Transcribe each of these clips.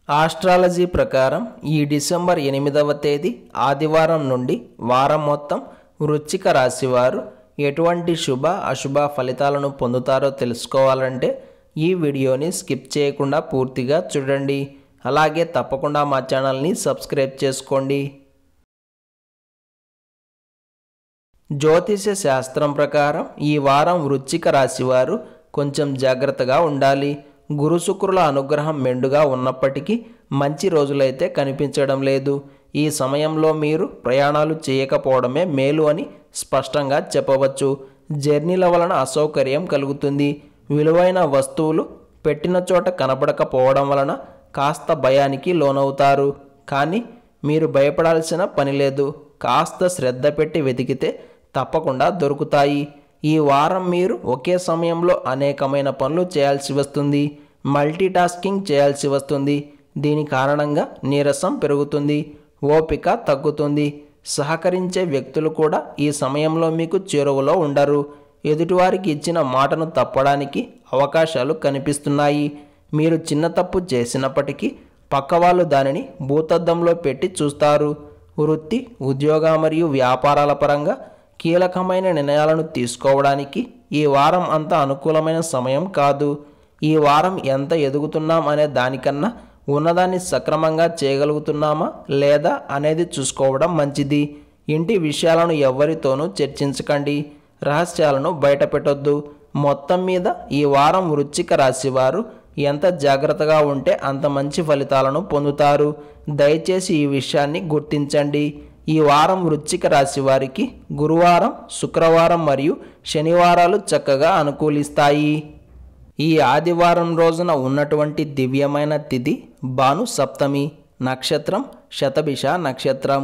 Astrology ప్రకారం ఈ December 8వ తేదీ ఆదివారం నుండి వారం మొత్తం వృశ్చిక రాశి వారు ఎటువంటి శుభ అశుభ ఫలితాలను పొందుతారో తెలుసుకోవాలంటే ఈ వీడియోని స్కిప్ చేయకుండా పూర్తిగా చూడండి. అలాగే తప్పకుండా మా ఛానల్ని సబ్స్క్రైబ్ చేసుకోండి. జ్యోతిష శాస్త్రం ప్రకారం ఈ వారం వృశ్చిక రాశి వారు కొంచెం జాగ్రత్తగా ఉండాలి. గురు శుక్రుల అనుగ్రహం మెండుగా ఉన్నప్పటికీ మంచి రోజులైతే కనిపించడం లేదు. ఈ సమయంలో మీరు ప్రయాణాలు చేయకపోవడమే మేలు అని స్పష్టంగా చెప్పవచ్చు. జర్నీల వలన అసౌకర్యం కలుగుతుంది. విలువైన వస్తువులు పెట్టిన చోట కనబడకపోవడం వలన కాస్త భయానికి లోనవుతారు. కానీ మీరు భయపడాల్సిన పని లేదు. కాస్త శ్రద్ధ పెట్టి వెతికితే తప్పకుండా దొరుకుతాయి. ఈ వారం మీరు ఒకే సమయంలో అనేకమైన పనులు చేయాల్సి వస్తుంది. మల్టీటాస్కింగ్ చేయాల్సి వస్తుంది. దీని కారణంగా నీరసం పెరుగుతుంది, ఓపిక తగ్గుతుంది. సహకరించే వ్యక్తులు కూడా ఈ సమయంలో మీకు చేరువలో ఉండరు. ఎదుటివారికి ఇచ్చిన మాటను తప్పడానికి అవకాశాలు కనిపిస్తున్నాయి. మీరు చిన్న తప్పు చేసినప్పటికీ పక్కవాళ్ళు దానిని భూతద్దంలో పెట్టి చూస్తారు. వృత్తి, ఉద్యోగ మరియు వ్యాపారాల పరంగా కీలకమైన నిర్ణయాలను తీసుకోవడానికి ఈ వారం అంత అనుకూలమైన సమయం కాదు. ఈ వారం ఎంత ఎదుగుతున్నాం అనే దానికన్నా ఉన్నదాన్ని సక్రమంగా చేయగలుగుతున్నామా లేదా అనేది చూసుకోవడం మంచిది. ఇంటి విషయాలను ఎవరితోనూ చర్చించకండి. రహస్యాలను బయటపెట్టొద్దు. మొత్తం మీద ఈ వారం వృశ్చిక రాశి వారు ఎంత జాగ్రత్తగా ఉంటే అంత మంచి ఫలితాలను పొందుతారు. దయచేసి ఈ విషయాన్ని గుర్తించండి. ఈ వారం వృశ్చిక రాశి వారికి గురువారం, శుక్రవారం మరియు శనివారాలు చక్కగా అనుకూలిస్తాయి. ఈ ఆదివారం రోజున ఉన్నటువంటి దివ్యమైన తిథి భాను సప్తమి, నక్షత్రం శతభిష నక్షత్రం,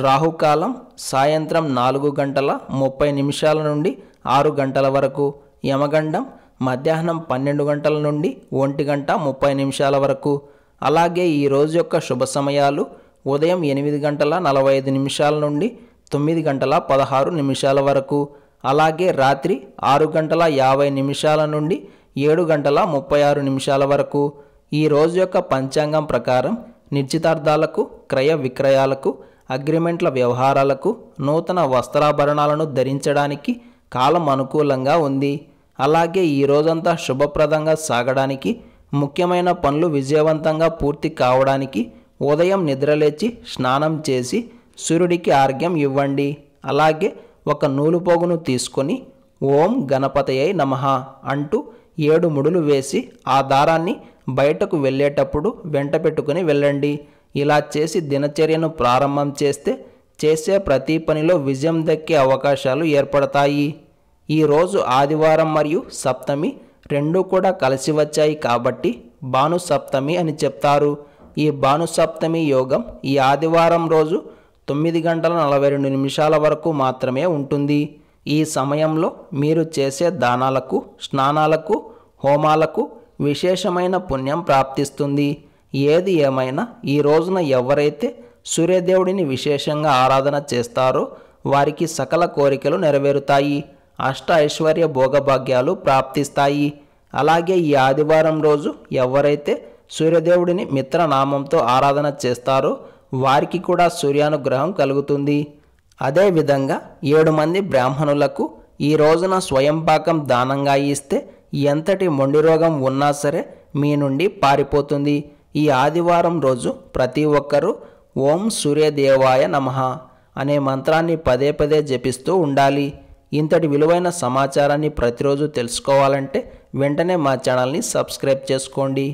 రాహుకాలం సాయంత్రం 4:30 నుండి 6 వరకు, యమగండం మధ్యాహ్నం 12 గంటల నుండి 1:30 వరకు. అలాగే ఈ రోజు యొక్క శుభ సమయాలు ఉదయం 8:45 నుండి 9:16 వరకు. అలాగే రాత్రి 6:50 నుండి 7:36 వరకు. ఈ రోజు యొక్క పంచాంగం ప్రకారం నిశ్చితార్థాలకు, క్రయ విక్రయాలకు, అగ్రిమెంట్ల వ్యవహారాలకు, నూతన వస్త్రాభరణాలను ధరించడానికి కాలం అనుకూలంగా ఉంది. అలాగే ఈ రోజంతా శుభప్రదంగా సాగడానికి, ముఖ్యమైన పనులు విజయవంతంగా పూర్తి కావడానికి ఉదయం నిద్రలేచి స్నానం చేసి సూర్యుడికి ఆర్ఘ్యం ఇవ్వండి. అలాగే ఒక నూలుపోగును తీసుకొని ఓం గణపతయై నమః అంటూ 7 ముడులు వేసి ఆ దారాన్ని బయటకు వెళ్ళేటప్పుడు వెంట పెట్టుకుని వెళ్ళండి. ఇలా చేసి దినచర్యను ప్రారంభం చేస్తే చేసే ప్రతి పనిలో విజయం దక్కే అవకాశాలు ఏర్పడతాయి. ఈరోజు ఆదివారం మరియు సప్తమి రెండూ కూడా కలిసి వచ్చాయి కాబట్టి భాను సప్తమి అని చెప్తారు. ఈ భాను సప్తమి యోగం ఈ ఆదివారం రోజు 9:42 వరకు మాత్రమే ఉంటుంది. ఈ సమయంలో మీరు చేసే దానాలకు, స్నానాలకు, హోమాలకు విశేషమైన పుణ్యం ప్రాప్తిస్తుంది. ఏది ఏమైనా ఈ రోజున ఎవరైతే సూర్యదేవుడిని విశేషంగా ఆరాధన చేస్తారో వారికి సకల కోరికలు నెరవేరుతాయి. అష్ట ఐశ్వర్య భోగభాగ్యాలు ప్రాప్తిస్తాయి. అలాగే ఈ ఆదివారం రోజు ఎవరైతే సూర్యదేవుడిని మిత్రనామంతో ఆరాధన చేస్తారో వారికి కూడా సూర్యానుగ్రహం కలుగుతుంది. అదేవిధంగా 7 మంది బ్రాహ్మణులకు ఈ రోజున స్వయంపాకం దానంగా ఇస్తే ఎంతటి మొండి రోగం ఉన్నా సరే మీ నుండి పారిపోతుంది. ఈ ఆదివారం రోజు ప్రతి ఒక్కరూ ఓం సూర్యదేవాయ నమః అనే మంత్రాన్ని పదే పదే జపిస్తూ ఉండాలి. ఇంతటి విలువైన సమాచారాన్ని ప్రతిరోజు తెలుసుకోవాలంటే వెంటనే మా ఛానల్ని సబ్స్క్రైబ్ చేసుకోండి.